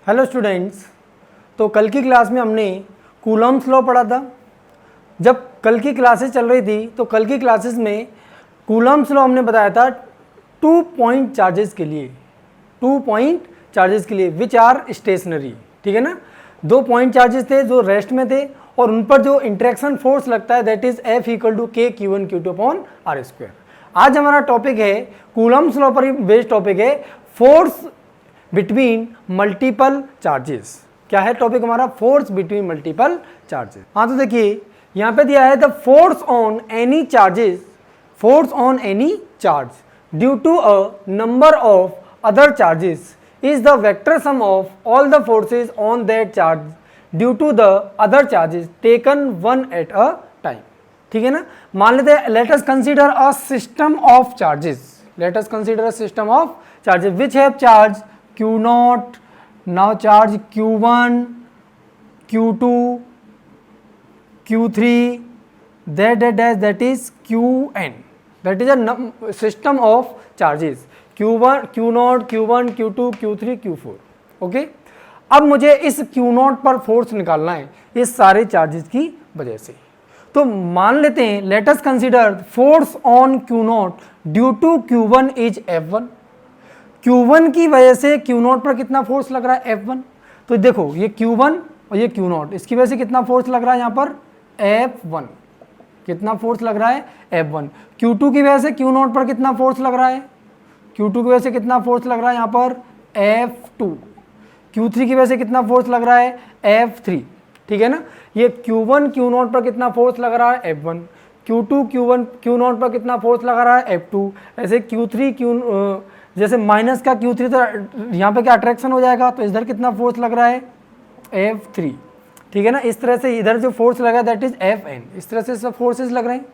Hello students. तो कल की क्लास में हमने कूलम्ब्स लॉ पढ़ा था। जब कल की क्लासेस चल रही थी तो कल की क्लासेस में कूलम्ब्स लॉ हमने बताया था 2 पॉइंट चार्जेस के लिए, 2 पॉइंट चार्जेस के लिए विच आर स्टेशनरी। ठीक है ना, 2 पॉइंट चार्जेस थे जो रेस्ट में थे और उन पर जो इंटरेक्शन फोर्स लगता है that is F = K Q1 Q2 upon R²। आज हमारा टॉपिक है कूलम्ब्स लॉ पर बेस्ड टॉपिक है फोर्स बिटवीन मल्टीपल चार्जेस। क्या है टॉपिक हमारा? Force between multiple charges. हाँ तो देखिए यहां पे दिया है the force on any charges, force on any charge due to a number of other charges is the vector sum of all the forces on that charge due to the other charges taken one at a time। ठीक है ना, मान लेते हैं let us consider a system of charges, let us consider a system of charges which have charge Q0, now charge Q1, Q2, Q3, that is Qn, that is a system of charges Q1, Q0, Q1, Q2, Q3, Q4। Okay, अब मुझे इस Q0 पर force निकालना है इस सारे charges की वजह से। तो मान लेते हैं let us consider force on Q0 due to Q1 is F1। Q1 की वजह से Q0 पर कितना फोर्स लग रहा है? F1। तो देखो ये Q1 और ये Q0, इसकी वजह से कितना फोर्स लग रहा है यहाँ पर? F1। कितना फोर्स लग रहा है? F1। Q2 की वजह से Q0 पर कितना फोर्स लग रहा है? Q2 की वजह से कितना फोर्स लग रहा है यहाँ पर? F2। Q3 की वजह से कितना फोर्स लग रहा है? F3। ठीक है ना, ये Q1 Q0 पर कितना फोर्स लग रहा है? F1। Q2 Q1 Q0 पर कितना फोर्स लग रहा है? F2। ऐसे Q3 जैसे माइनस का Q3 तो यहाँ पे क्या अट्रैक्शन हो जाएगा, तो इधर कितना फोर्स लग रहा है? F3। ठीक है ना, इस तरह से इधर जो फोर्स लगा दैट इज Fn। इस तरह से सब फोर्सेस लग रहे हैं।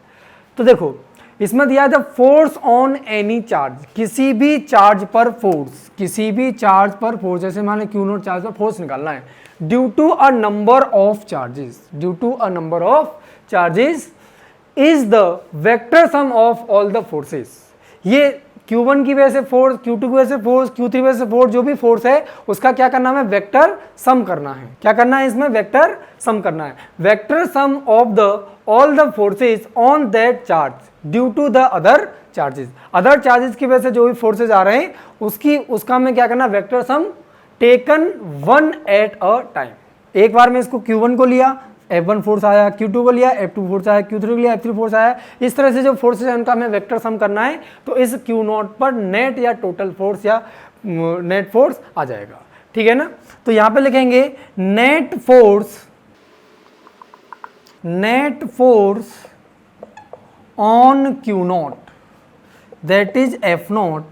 तो देखो इसमें दिया था फोर्स ऑन एनी चार्ज, किसी भी चार्ज पर फोर्स, किसी भी चार्ज पर फोर्स, जैसे मान लो Q0 चार्ज पर फोर्स निकालना है due to a number of charges, due to a number of charges is the vector sum of all the forces. ये Q1 की वजह से फोर्स, Q2 की वजह से फोर्स, Q3 की वजह से फोर्स, जो भी फोर्स है उसका क्या करना है? वेक्टर सम करना है। क्या करना है इसमें? वेक्टर सम करना है। Vector sum of the all the forces on that charge due to the other charges. Other charges की वजह से जो भी फोर्सेस आ रहे हैं उसका हमें क्या करना? Vector sum taken one at a time. एक बार में इसको Q1 को लिया, F1 फोर्स आया, Q2 को लिया, F2 फोर्स आया, Q3 को लिया, F3 फोर्स आया। इस तरह से जो फोर्सेस है उनका हमें वेक्टर सम करना है। तो इस Q0 पर नेट या टोटल फोर्स या नेट फोर्स आ जाएगा। ठीक है ना, तो यहां पे लिखेंगे net force on Q0 that is F0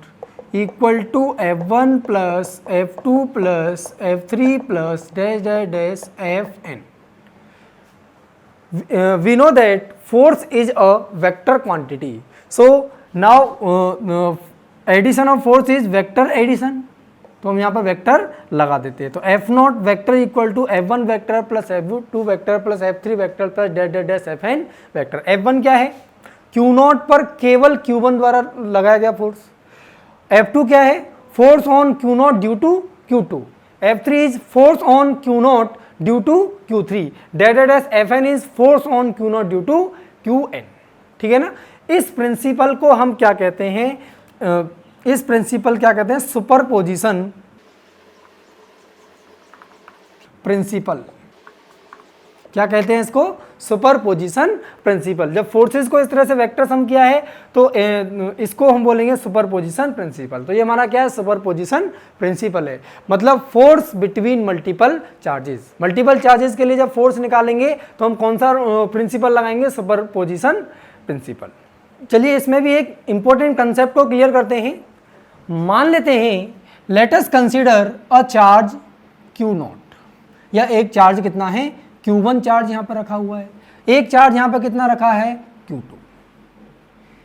equal to F1 plus F2 plus F3 plus dash dash dash Fn। we know that force is a vector quantity, so now addition of force is vector addition। तो हम यहाँ पर vector लगा देते हैं। तो F0 vector equal to F1 vector plus F2 vector plus F3 vector plus dash dash dash Fn vector. F1 क्या है? Q0 पर केवल Q1 द्वारा लगाया गया फोर्स। F2 क्या है? Force on Q0 due to Q2। F3 is force on Q0 due to Q3। That Fn is force on Q0 due to Qn। ठीक है ना, इस प्रिंसिपल को हम क्या कहते हैं? इस प्रिंसिपल क्या कहते हैं? Superposition principle. क्या कहते हैं इसको? Superposition principle. जब फोर्सेस को इस तरह से वेक्टर सम किया है तो इसको हम बोलेंगे सुपरपोजिशन प्रिंसिपल। तो ये हमारा क्या है? सुपरपोजिशन प्रिंसिपल है। मतलब force between multiple charges. Multiple charges के लिए जब फोर्स निकालेंगे तो हम कौन सा प्रिंसिपल लगाएंगे? Superposition principle. चलिए इसमें भी एक इंपॉर्टेंट कंसेप्ट को क्लियर करते हैं। मान लेते हैं let us consider a charge Q0, या एक चार्ज कितना है? Q1 चार्ज यहाँ पर रखा हुआ है, एक चार्ज यहाँ पर कितना रखा है? Q2।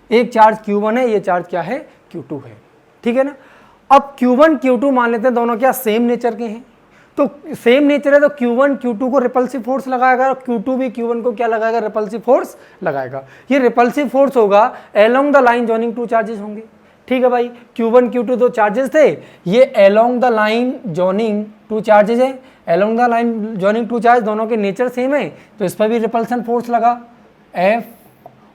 एक चार्ज Q1 है, ये चार्ज क्या है? Q2 है। ठीक है ना, अब Q1 Q2 मान लेते हैं दोनों क्या सेम नेचर के हैं। तो सेम नेचर है तो Q1 Q2 को रिपल्सिव फोर्स लगाएगा और Q2 भी Q1 को क्या लगाएगा? रिपल्सिव फोर्स लगाएगा। ये रिपल्सिव फोर्स होगा along the line joining two charges होंगे। ठीक है भाई, Q1 Q2 दो चार्जेस थे, ये along the line joining two charges है, along the line joining two charge, दोनों के नेचर सेम है, तो इस पर भी रिपल्सन फोर्स लगा F,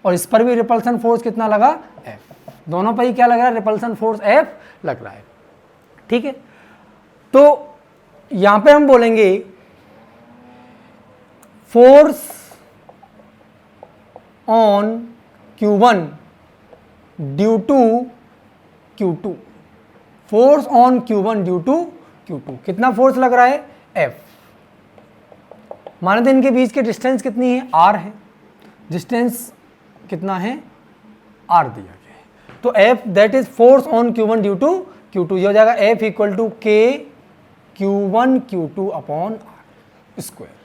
और इस पर भी रिपल्सन फोर्स कितना लगा F, दोनों पर ही क्या लग रहा है, रिपल्सन फोर्स F लग रहा है। ठीक है, तो यहां पे हम बोलेंगे force on Q1 due to Q2, force on Q1 due to Q2, कितना फोर्स लग रहा है F, माने तो इनके बीच की डिस्टेंस कितनी है, R है, डिस्टेंस कितना है, R दिया गया है, तो F that is force on Q1 due to Q2, ये हो जाएगा F equal to K Q1 Q2 upon R square.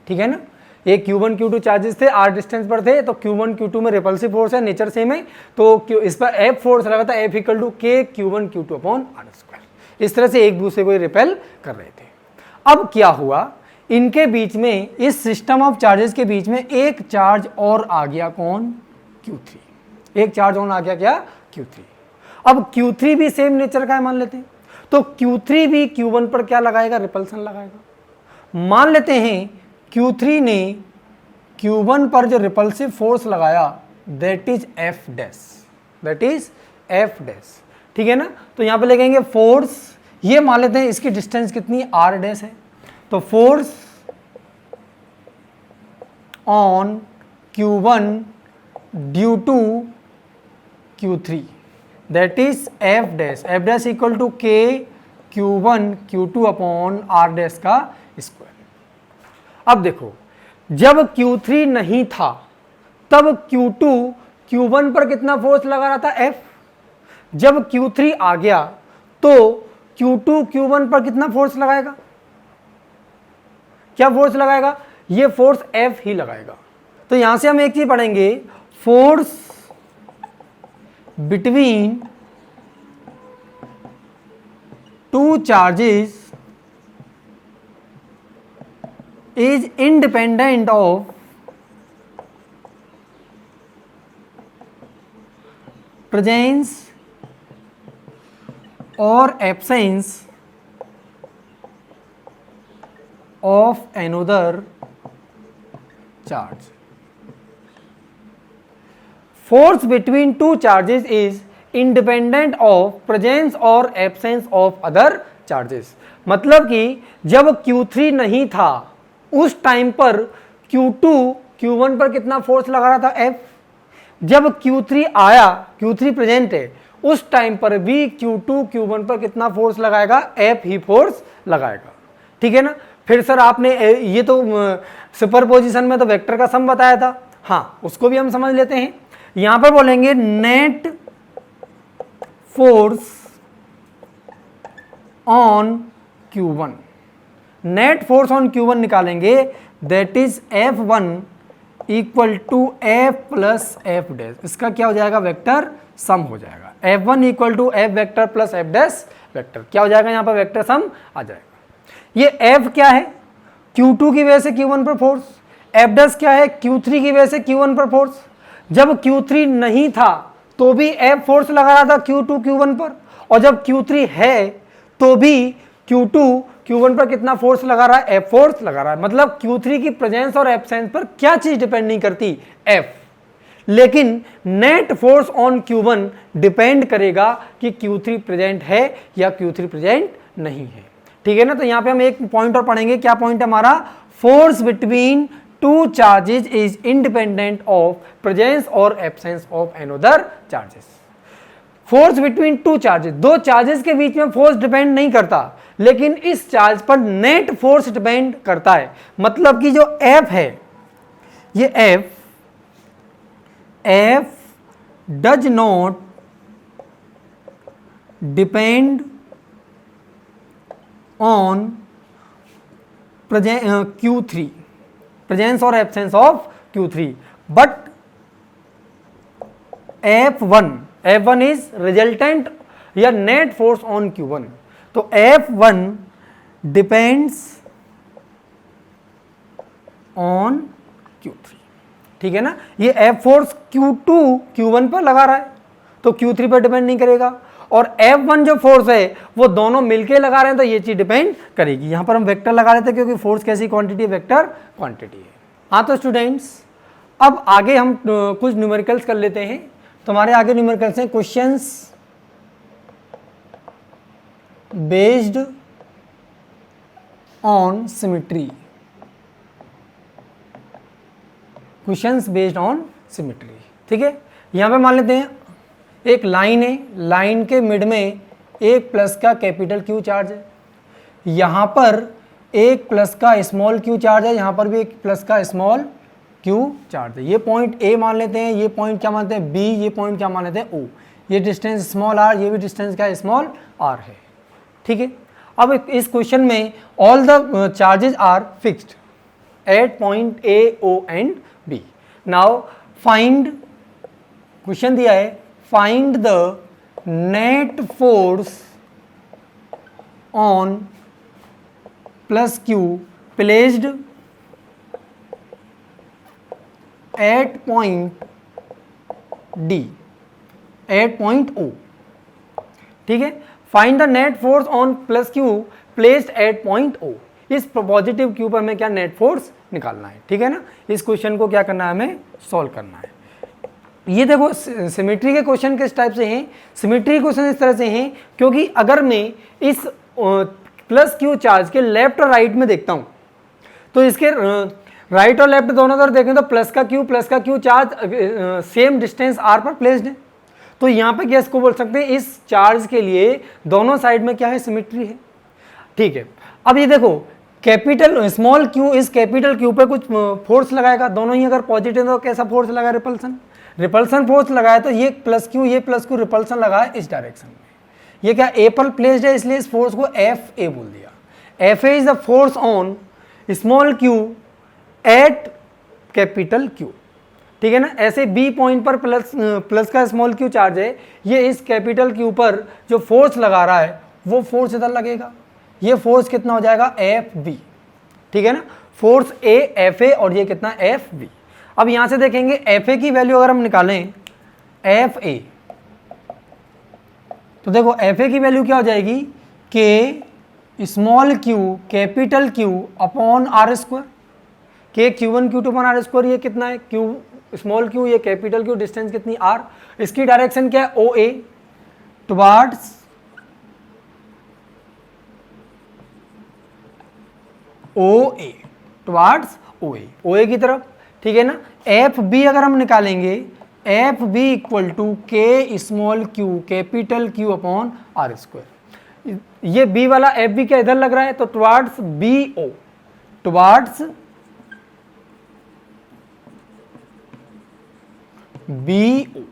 ठीक है ना, ये Q1 Q2 चार्जेस थे, R डिस्टेंस पर थे, तो Q1 Q2 में रिपल्सिव फोर्स है, नेचर सेम है, तो इस पर F फोर्स लगा था, F equal to K Q1 Q2 upon R square. इस तरह से एक दूसरे को रिपेल कर रहे थे। अब क्या हुआ, इनके बीच में, इस सिस्टम ऑफ चार्जेस के बीच में एक चार्ज और आ गया, कौन, Q3, एक चार्ज और आ गया, क्या, Q3। अब Q3 भी सेम नेचर का है मान लेते हैं, तो Q3 भी Q1 पर क्या लगाएगा, रिपल्सन लगाएगा। मान लेते हैं Q3 ने Q1 पर जो रिपल्सिव फोर्स लगाया that is F dash, that is F dash. ठीक है ना, तो यहां पे लिखेंगे फोर्स, ये मान लेते हैं इसकी डिस्टेंस कितनी, R डैश है, तो force on Q1 due to Q3 that is F dash, F dash equal to K Q1 Q2 upon R dash का स्क्वायर। अब देखो, जब Q3 नहीं था तब Q2 Q1 पर कितना फोर्स लगा रहा था, F, जब Q3 आ गया तो Q2 Q1 पर कितना फोर्स लगाएगा, क्या फोर्स लगाएगा, ये फोर्स F ही लगाएगा। तो यहां से हम एक चीज पढ़ेंगे, force between two charges is independent of presence or absence of another charge. Force between two charges is independent of presence or absence of other charges. मतलब कि जब Q3 नहीं था उस टाइम पर Q2 Q1 पर कितना फोर्स लगा रहा था, F, जब Q3 आया, Q3 प्रेजेंट है, उस टाइम पर भी Q2 Q1 पर कितना फोर्स लगाएगा, F ही फोर्स लगाएगा। ठीक है ना, फिर सर आपने ये तो सुपरपोजिशन में तो वेक्टर का सम बताया था, हाँ उसको भी हम समझ लेते हैं। यहां पर बोलेंगे net force on Q1, net force on Q1 निकालेंगे, that is F1 equal to F plus F dash, इसका क्या हो जाएगा, वेक्टर सम हो जाएगा, F1 equal to F vector plus F dash vector, क्या हो जाएगा, यहां पर वेक्टर सम आ जाएगा। ये F क्या है, Q2 की वजह से Q1 पर फोर्स, F डैश क्या है, Q3 की वजह से Q1 पर फोर्स, जब Q3 नहीं था तो भी F फोर्स लगा रहा था Q2 Q1 पर, और जब Q3 है तो भी Q2 Q1 पर कितना फोर्स लगा रहा है, F फोर्स लगा रहा है। मतलब Q3 की प्रेजेंस और एब्सेंस पर क्या चीज डिपेंड नहीं करती, F, लेकिन net force on Q1 depend करेगा कि Q3 प्रेजेंट है या Q3 प्रेजेंट नहीं है। ठीक है ना, तो यहां पे हम एक पॉइंट और पढ़ेंगे, क्या पॉइंट है हमारा, force between two charges is independent of presence और absence of another charges. Force between two charges, दो चार्जेस के बीच में फोर्स डिपेंड नहीं करता, लेकिन इस चार्ज पर नेट फोर्स डिपेंड करता है। मतलब कि जो F है, ये F does not depend on Q3, presence और absence of Q3, but F1 is resultant या नेट फोर्स ऑन Q1, तो F1 डिपेंड्स ऑन Q3। ठीक है ना, ये F फोर्स Q2 Q1 पर लगा रहा है, तो Q3 पर डिपेंड नहीं करेगा, और F1 जो फोर्स है वो दोनों मिलके लगा रहे हैं तो ये चीज डिपेंड करेगी। यहां पर हम वेक्टर लगा रहे थे क्योंकि फोर्स कैसी क्वांटिटी है, वेक्टर क्वांटिटी है। हाँ तो स्टूडेंट्स अब आगे हम कुछ न्यूमेरिकल्स कर लेते हैं। तुम्हारे आगे न्यूमेरिकल्स हैं questions based on symmetry, questions based on symmetry. ठीक है, यहां पे मान लेते हैं एक लाइन है, लाइन के मिड में एक प्लस का कैपिटल Q चार्ज है, यहां पर एक प्लस का स्मॉल q चार्ज है, यहां पर भी एक प्लस का स्मॉल q चार्ज है। ये पॉइंट A मान लेते हैं, ये पॉइंट क्या मानते हैं B, ये पॉइंट क्या मान लेते हैं O, ये डिस्टेंस स्मॉल r, ये भी डिस्टेंस क्या स्मॉल r है। ठीक है, अब इस क्वेश्चन में all the charges are fixed at point A, O and B। Now find, question दिया है find the net force on plus Q placed at point D at point O। ठीक है, find the net force on plus Q placed at point O। इस positive Q पर हमें क्या net force निकालना है। ठीक है ना, इस क्वेश्चन को क्या करना है, हमें सॉल्व करना है। ये देखो सिमेट्री के क्वेश्चन किस टाइप से हैं, सिमेट्री क्वेश्चन इस तरह से हैं क्योंकि अगर मैं इस प्लस Q चार्ज के लेफ्ट और राइट में देखता हूं तो इसके राइट और लेफ्ट दोनों तरफ देखें तो प्लस का Q charge same distance r पर प्लेस्ड है। तो यहाँ पे क्या इसको बोल सकते हैं, इस चार्ज के लिए दोनों साइड में क्या है, सिमेट्री है। ठीक है, अब ये देखो कैपिटल स्मॉल q इस कैपिटल Q पे कुछ फोर्स लगाएगा, दोनों ही अगर पॉजिटिव तो कैसा फोर्स लगा, रिपल्सन फोर्स लगाया, तो ये प्लस Q रिपल्सन लगा है इस डायरेक्शन में। ये क्या A पर प्लेस्ड है, इसलिए इस फोर्स को FA बोल दिया। FA is the force on small q at capital Q। ठीक है ना, ऐसे B पॉइंट पर प्लस का स्मॉल q चार्ज है, ये इस कैपिटल Q पर जो फोर्स लगा रहा है वो फोर्स इधर लगेगा, ये फोर्स कितना हो जाएगा, FB। ठीक है ना, फोर्स A FA और ये कितना FB। अब यहां से देखेंगे FA की वैल्यू अगर हम निकालें FA, तो देखो FA की वैल्यू क्या हो जाएगी, K small q capital Q upon r square, K Q1 Q2 upon r square. ये कितना है, Q स्मॉल q, ये कैपिटल Q, डिस्टेंस कितनी r, इसकी डायरेक्शन क्या है OA towards OA, towards OA की तरफ। ठीक है ना, FB अगर हम निकालेंगे FB equal to K small q capital Q upon r square. ये B वाला FB क्या इधर लग रहा है, तो towards BO, towards BO,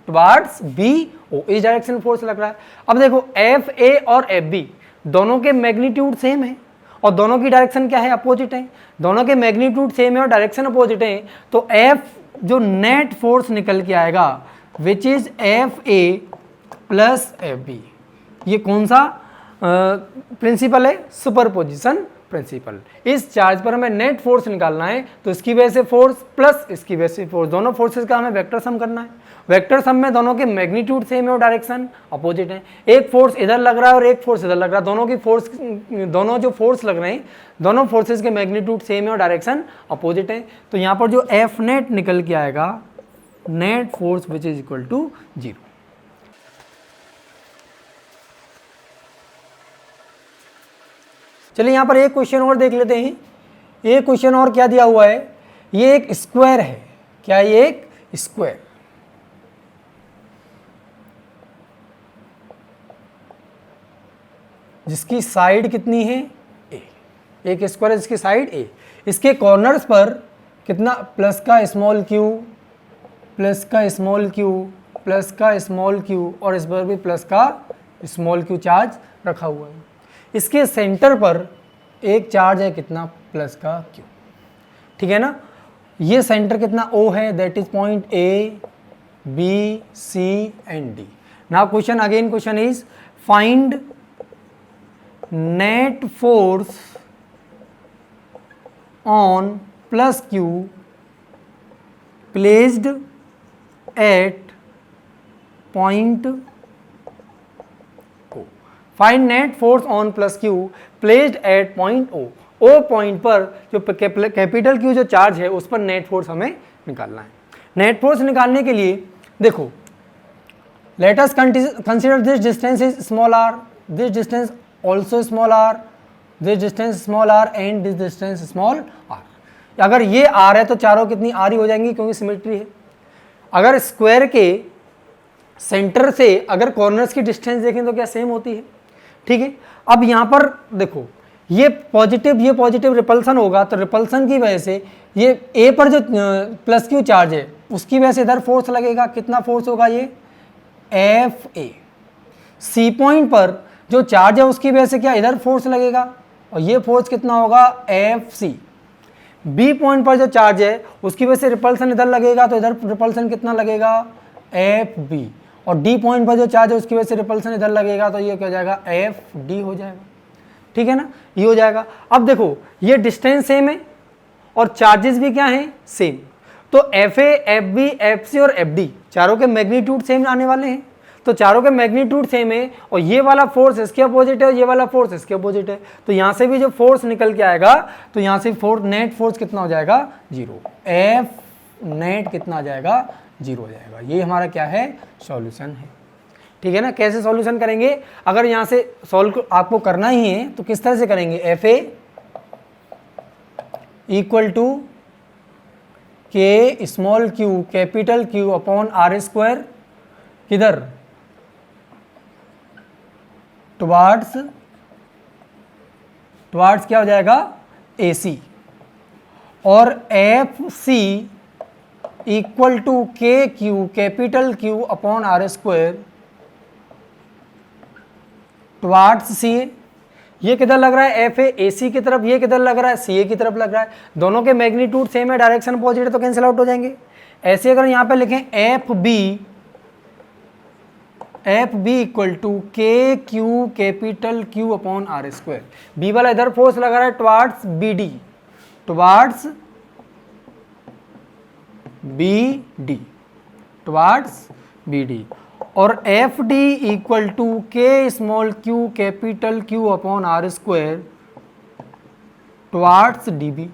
towards BO, इस डायरेक्शन फोर्स लग रहा है। अब देखो FA और FB दोनों के मैग्नीट्यूड सेम है और दोनों की डायरेक्शन क्या है, अपोजिट है। दोनों के मैग्नीट्यूड सेम है और डायरेक्शन अपोजिट है, तो F जो नेट फोर्स निकल के आएगा which is FA plus FB। ये कौन सा प्रिंसिपल है, सुपरपोजिशन प्रिंसिपल। इस चार्ज पर हमें नेट फोर्स निकालना है, तो इसकी वजह से फोर्स प्लस इसकी वजह से फोर्स, दोनों फोर्सेस का हमें वेक्टर सम करना है। वेक्टर सम में दोनों के मैग्नीट्यूड सेम है और डायरेक्शन अपोजिट है। एक फोर्स इधर लग रहा है और एक फोर्स इधर लग रहा है, दोनों की फोर्स, दोनों जो फोर्स लग रहे हैं दोनों फोर्सेस के मैग्नीट्यूड सेम है और डायरेक्शन अपोजिट है। तो यहाँ पर जो एफ नेट निकल के आएगा, net force which is equal to 0। चलिए यहाँ पर एक क्वेश्चन और देख लेते हैं। ये क्वेश्चन और क्या दिया हुआ है, ये एक स्क्वायर है। क्या ये एक स्क्वायर, जिसकी साइड कितनी है a, एक स्क्वायर है जिसकी साइड a, इसके कॉर्नर्स पर कितना प्लस का स्मॉल q, प्लस का स्मॉल q, प्लस का स्मॉल q और इस पर भी प्लस का स्मॉल q चार्ज रखा हुआ है। इसके सेंटर पर एक चार्ज है कितना, प्लस का q। ठीक है ना, ये सेंटर कितना O है, that is point A, B, C and D। Now question again, question is find net force on plus q placed at point O। Find net force on plus Q placed at point O। O point पर जो capital Q जो charge है उस पर net force हमें निकालना है। Net force निकालने के लिए देखो, let us consider this distance is small r, this distance also small r, this distance small r and this distance small r। अगर ये r है तो चारों कितनी r ही हो जाएंगी क्योंकि सिमेट्री है। अगर स्क्वायर के सेंटर से अगर कॉर्नर्स की डिस्टेंस देखें तो क्या सेम होती है, ठीक है। अब यहाँ पर देखो, ये पॉजिटिव रिपल्सन होगा तो रिपल्सन की वजह से ये a पर जो प्लस Q चार्ज है उसकी वजह से इधर फोर्स लगेगा। कितना फोर्स होगा, ये F A। सी पॉइंट पर जो चार्ज है उसकी वजह से क्या इधर फोर्स लगेगा और ये फोर्स कितना होगा F C। बी पॉइंट पर जो चार्ज है उसकी वजह से रिपल्सन इधर लगेगा तो इधर रिपल्सन कितना लगेगा F B। और डी पॉइंट पर जो चार्ज है उसकी वजह से रिपल्सन इधर लगेगा तो ये क्या हो जाएगा F D हो जाएगा, ठीक है ना, ये हो जाएगा। अब देखो ये डिस्टेंस सेम है और चार्जेस भी क्या हैं सेम, तो F A, F B, F C और एफ डी चारों के मैग्नीट्यूड सेम आने वाले हैं। तो चारों के मैग्नीट्यूड सेम है और ये वाला फोर्स इसके अपोजिट है और ये वाला फोर्स इसके अपोजिट है, तो यहाँ से भी जो फोर्स निकल के आएगा तो यहाँ से नेट फोर्स कितना हो जाएगा 0। एफ नेट कितना आ जाएगा 0 हो जाएगा। ये हमारा क्या है सॉल्यूशन है, ठीक है ना। कैसे सॉल्यूशन करेंगे, अगर यहाँ से सॉल्व आपको करना ही है तो किस तरह से करेंगे, F A equal to K small Q capital Q upon R square, किधर टुवार्ड्स क्या हो जाएगा AC, और F C equal to K Q capital Q upon R square towards C. ये किधर लग रहा है एफ ए सी की तरफ, ये किधर लग रहा है सी ए की तरफ लग रहा है। दोनों के मैग्नीट्यूड सेम है, डायरेक्शन अपोजिट है तो कैंसिल आउट हो जाएंगे। ऐसे अगर यहाँ पे लिखें F B equal to K Q capital Q upon R square. B वाला इधर फोर्स लगा रहा है towards B D, towards B D, और F D equal to K small Q capital Q upon R square towards D B.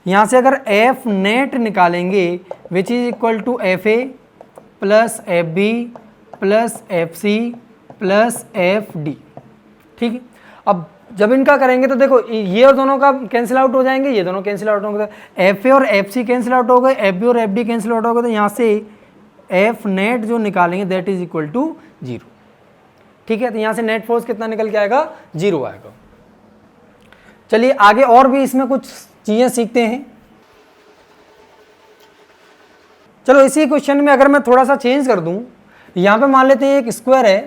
यहाँ से अगर F net निकालेंगे which is equal to F A plus F B plus F C plus F D, ठीक है। अब जब इनका करेंगे तो देखो ये और दोनों का कैंसिल आउट हो जाएंगे, ये दोनों कैंसिल आउट होंगे, तो एफ ए और एफ सी कैंसिल आउट हो गए, एफ बी और एफ डी कैंसिल आउट हो गए, तो यहाँ से एफ नेट जो निकालेंगे दैट इज इक्वल टू 0, ठीक है। तो यहाँ से नेट फोर्स कितना निकल के आएगा 0 आएगा। चलिए आगे और भी इसमें कुछ चीजें सीखते हैं। चलो इसी क्वेश्चन में अगर मैं थोड़ा सा चेंज कर दूं, यहाँ पे मान लेते हैं एक स्क्वायर है,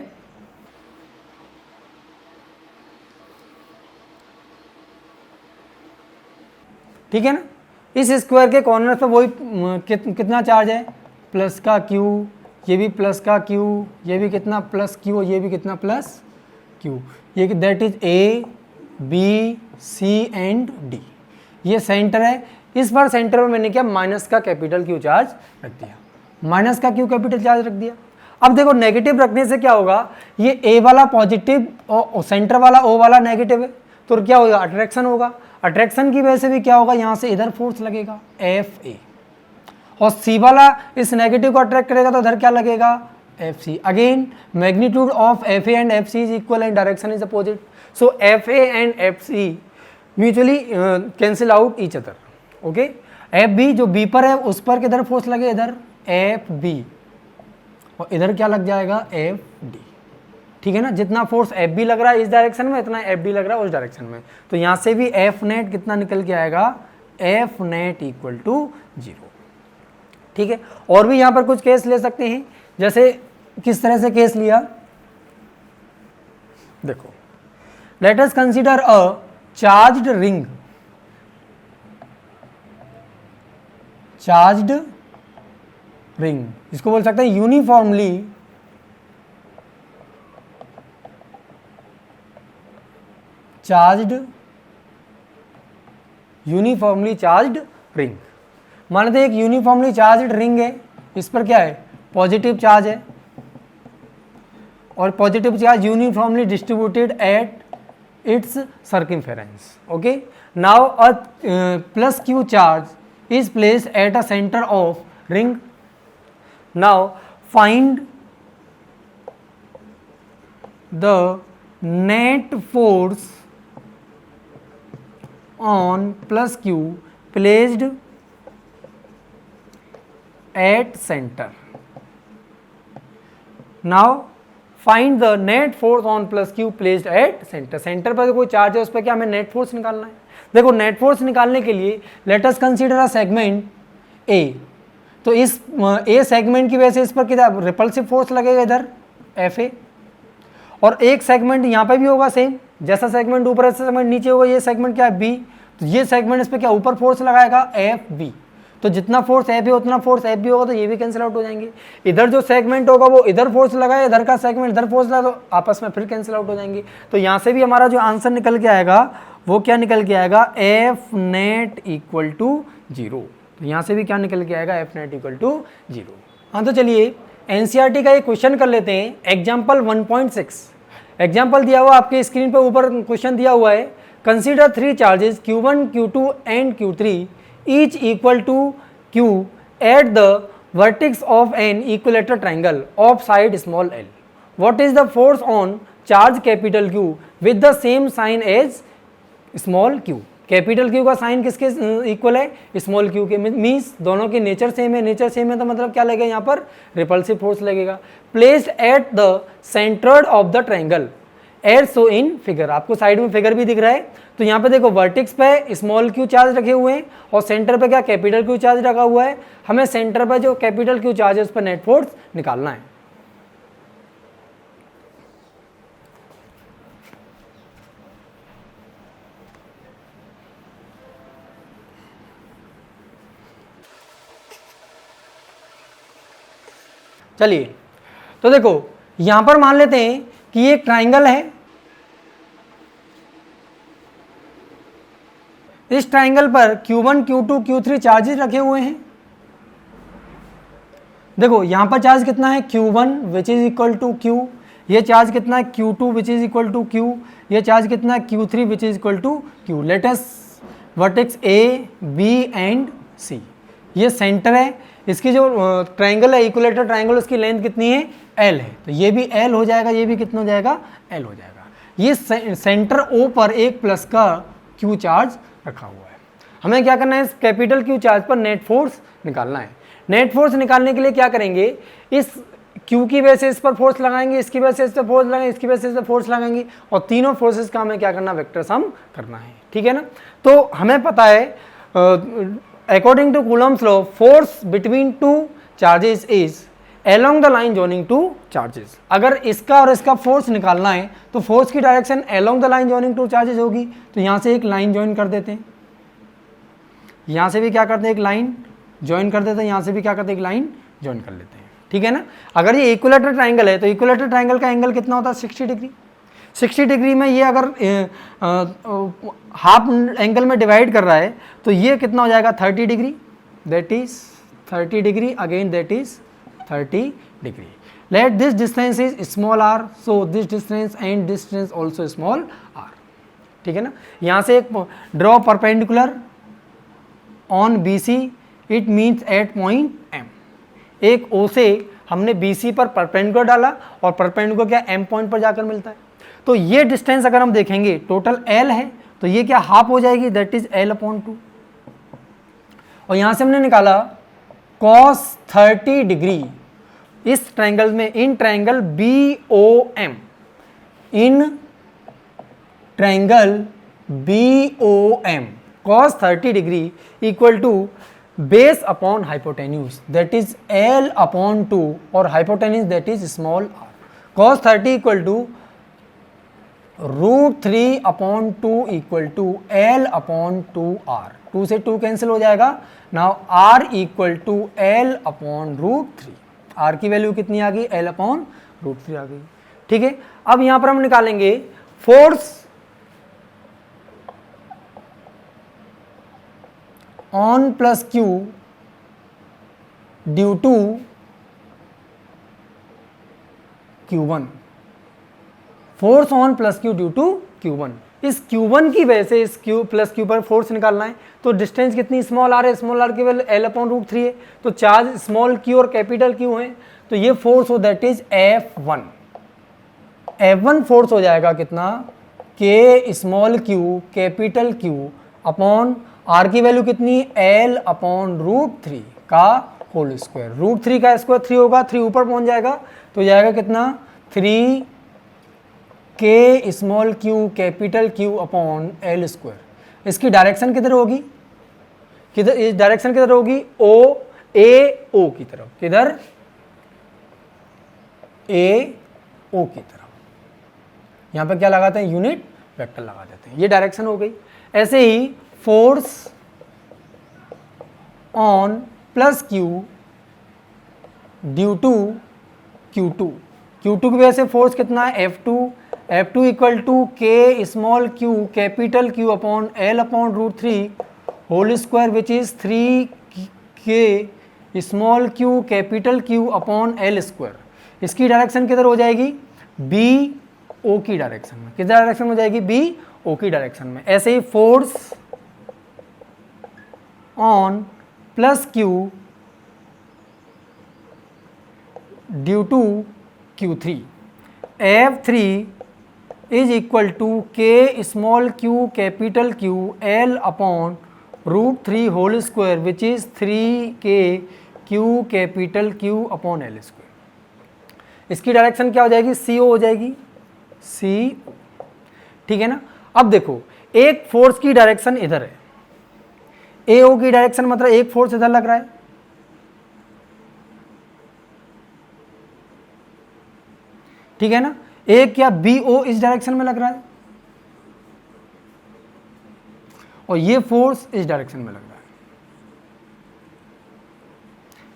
ठीक है ना। इस स्क्वायर के कॉर्नर पे वही कितना चार्ज है प्लस का Q, ये भी प्लस का Q, ये भी कितना प्लस Q, ये भी कितना प्लस Q, ये that is A B C and D। ये सेंटर है, इस बार सेंटर में मैंने क्या माइनस का कैपिटल Q चार्ज रख दिया, माइनस का Q कैपिटल चार्ज रख दिया। अब देखो नेगेटिव रखने से क्या होगा, ये A वाला पॉजिटिव और सेंटर वाला O वाला नेगेटिव है तो क्या होगा अट्रैक्शन होगा, अट्रैक्शन की वजह से भी क्या होगा यहाँ से इधर फोर्स लगेगा एफ ए, और सी वाला इस नेगेटिव को अट्रैक्ट करेगा तो इधर क्या लगेगा F C. Again magnitude of F A and F C is equal and direction is opposite, so F A and F C mutually cancel out each other, okay. F B जो B पर है उस पर किधर force लगे, इधर F B, और इधर क्या लग जाएगा एफ डी, ठीक है ना। जितना फोर्स एफ बी लग रहा है इस डायरेक्शन में उतना एफ डी लग रहा है उस डायरेक्शन में, तो यहाँ से भी एफ नेट कितना निकल के आएगा एफ नेट इक्वल टू 0, ठीक है। और भी यहाँ पर कुछ केस ले सकते हैं, जैसे किस तरह से केस लिया देखो, late us consider a charged ring, इसको बोल सकते हैं यूनिफॉर्मली चार्ज्ड रिंग। मान लेते हैं एक यूनिफॉर्मली चार्ज्ड रिंग है, इस पर क्या है पॉजिटिव चार्ज है, और positive charge uniformly distributed at its circumference. Okay, now a plus q charge is placed at a center of ring. Now find the net force on plus q placed at center. Now find the net force on plus q placed at center. Centre पर कोई charge है, उस पर क्या हमें net force निकालना है. देखो नेट फोर्स निकालने के लिए late us consider a segment A. तो इस ए सेगमेंट की वजह से इस पर कितना रिपल्सिव फोर्स लगेगा, इधर एफ ए. और एक सेगमेंट यहाँ पे भी होगा सेम, जैसा सेगमेंट ऊपर ऐसा सेगमेंट नीचे होगा. ये सेगमेंट क्या है बी, तो ये सेगमेंट इस पर क्या ऊपर फोर्स लगाएगा एफ बी. तो जितना फोर्स एफ ए उतना फोर्स एफ बी होगा, तो ये भी कैंसिल आउट हो जाएंगे. इधर जो सेगमेंट होगा वो इधर फोर्स लगाए, इधर का सेगमेंट इधर फोर्स लगा, तो आपस में फिर कैंसिल आउट हो जाएंगे. तो यहाँ से भी हमारा जो आंसर निकल के आएगा वो क्या निकल के आएगा, एफ नेट इक्वल टू 0. तो यहाँ से भी क्या निकल के आएगा, एफ नेट इक्वल टू 0. हाँ, तो चलिए एनसीईआरटी का एक क्वेश्चन कर लेते हैं. एग्जाम्पल 1.6 एग्जाम्पल दिया हुआ आपके स्क्रीन पे ऊपर क्वेश्चन दिया हुआ है. Consider 3 charges Q1, Q2 and Q3 each equal to Q at the vertex of an equilateral triangle of side small l. What is the force on charge capital Q with the same sign as small q? Capital Q का sign किसके equal है, small q के. Means दोनों की nature same है. Nature same है तो मतलब क्या लगेगा यहाँ पर, रिपल्सिव फोर्स लगेगा. Placed at the centre of the triangle as so in figure. आपको साइड में फिगर भी दिख रहा है. तो यहाँ पे देखो वर्टेक्स पे स्मॉल q चार्ज रखे हुए हैं और सेंटर पे क्या कैपिटल Q चार्ज रखा हुआ है. हमें सेंटर पे जो कैपिटल Q चार्ज है उस पर नेट फोर्स निकालना है. चलिए, तो देखो यहां पर मान लेते हैं कि ये एक ट्राइंगल है. इस ट्राइंगल पर Q1, Q2, Q3 चार्जेस रखे हुए हैं. देखो यहां पर चार्ज कितना है, Q1 which is equal to Q. ये चार्ज कितना है, Q2 which is equal to Q. ये चार्ज कितना है, Q3 which is equal to Q. Let us vertex A, B and C. ये सेंटर है. इसकी जो ट्राइंगल है इक्विलेटरल ट्राइंगल, उसकी लेंथ कितनी है, L है. तो ये भी L हो जाएगा, ये भी कितना हो जाएगा, L हो जाएगा. ये सेंटर O पर एक प्लस का Q चार्ज रखा हुआ है. हमें क्या करना है, इस कैपिटल Q चार्ज पर नेट फोर्स निकालना है. नेट फोर्स निकालने के लिए क्या करेंगे, इस Q की वजह से इस पर फोर्स लगाएंगे, इसकी वजह से इस पर फोर्स लगाएंगे, इसकी वजह से इस पर फोर्स लगाएंगे, और तीनों फोर्सेस का हमें क्या करना, वेक्टर सम करना है. ठीक है ना. तो हमें पता है according to Coulomb's law, force between two charges is along the line joining two charges. अगर इसका और इसका फोर्स निकालना है तो फोर्स की direction along the line joining two charges होगी. तो यहाँ से एक लाइन ज्वाइन कर देते हैं, यहाँ से भी क्या करते हैं, एक लाइन ज्वाइन कर देते हैं, यहाँ से भी क्या करते हैं, एक लाइन ज्वाइन कर लेते हैं. ठीक है ना. अगर ये इक्विलेटरल ट्राइंगल है तो इक्विलेटरल ट्राइंगल का एंगल कितना होता है, 60 डिग्री. 60 डिग्री में ये अगर हाफ एंगल में डिवाइड कर रहा है तो ये कितना हो जाएगा, 30 degree. That is 30 degree, again that is 30 degree. Let this distance is small r, so this distance and distance also small r. ठीक है ना. यहाँ से एक draw perpendicular on B C, it means at point M. एक O से हमने B C पर परपेंडिकुलर डाला और परपेंडिकुलर क्या एम पॉइंट पर जाकर मिलता है. तो ये डिस्टेंस अगर हम देखेंगे टोटल L है तो ये क्या हाफ हो जाएगी, दैट इज L/2. और यहां से हमने निकाला cos 30 डिग्री इस ट्राइंगल में, in triangle BOM, in triangle BOM cos 30 degree equal to base upon hypotenuse, that is L/2 और hypotenuse that is small r. cos 30 equal to √3/2 equal to L/2r. 2 से 2 cancel हो जाएगा. Now r equal to L/√3. r की value कितनी आ गई, L/√3 आ गई. ठीक है. अब यहां पर हम निकालेंगे force on plus Q due to Q1. Force on plus q due to Q1। इस Q1 की वजह से इस Q प्लस क्यू पर फोर्स निकालना है, तो डिस्टेंस कितनी स्मॉल आर है, स्मॉल आर केवल L/√3 है, तो चार्ज स्मॉल q और कैपिटल Q है, तो ये फोर्स हो that is F1। F1 force हो जाएगा कितना, K small q capital Q upon R की वैल्यू कितनी, L/√3 का होल स्क्वायर। √3 का स्क्वायर 3 होगा, 3 ऊपर पहुंच जाएगा तो जाएगा कितना, 3K small q capital Q upon L square. इसकी डायरेक्शन किधर होगी, किधर, इस डायरेक्शन किधर होगी, O A O की तरफ, किधर, AO की तरफ। यहां पर क्या लगाते हैं, यूनिट वेक्टर लगा देते हैं, ये डायरेक्शन हो गई। ऐसे ही force on plus Q due to Q2, Q2 की वजह से फोर्स कितना है, F2 equal to K small q capital Q upon L/√3 whole square which is 3K small q capital Q upon L square. इसकी direction किधर हो जाएगी, BO की डायरेक्शन में, किधर डायरेक्शन हो जाएगी, BO की डायरेक्शन में। ऐसे ही force on plus Q due to Q3, F3 is equal to K small q capital Q L/√3 whole square which is 3K Q capital Q upon L square. इसकी direction क्या हो जाएगी, CO हो जाएगी, CO, ठीक है ना। अब देखो, एक फोर्स की डायरेक्शन इधर है, AO की डायरेक्शन मतलब एक फोर्स इधर लग रहा है, ठीक है ना, एक या BO इस डायरेक्शन में लग रहा है और ये फोर्स इस डायरेक्शन में लग रहा है,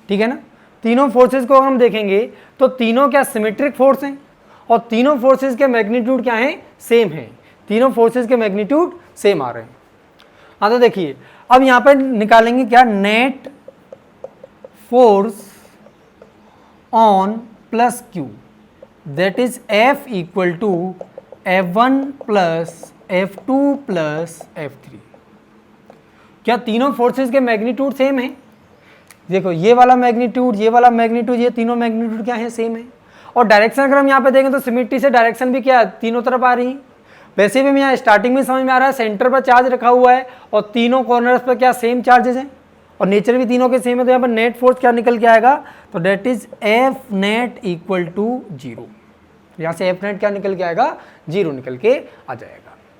ठीक है ना। तीनों फोर्सेस को हम देखेंगे तो तीनों क्या सिमेट्रिक फोर्स हैं और तीनों फोर्सेस के मैग्नीट्यूड क्या हैं, सेम हैं, तीनों फोर्सेस के मैग्नीट्यूड सेम आ रहे हैं। हाँ, तो देखिए अब यहां पर निकालेंगे क्या, net force on plus Q that is F equal to F1 plus F2 plus F3। क्या तीनों फोर्सेस के मैग्नीट्यूड सेम है, देखो ये वाला मैग्नीट्यूड, ये वाला मैग्नीट्यूड, ये तीनों मैग्नीट्यूड क्या है, सेम है। और डायरेक्शन अगर हम यहाँ पे देखें तो सिमेट्री से डायरेक्शन भी क्या तीनों तरफ आ रही है। वैसे भी यहाँ स्टार्टिंग में समझ में आ रहा है, सेंटर पर चार्ज रखा हुआ है और तीनों कॉर्नर्स पर क्या सेम चार्जेस हैं और नेचर भी तीनों के सेम है, तो यहाँ पर नेट फोर्स क्या निकल के आएगा, तो that is F net equal to 0। यहाँ से F नेट क्या निकल के आएगा, 0 निकल के आ जाएगा।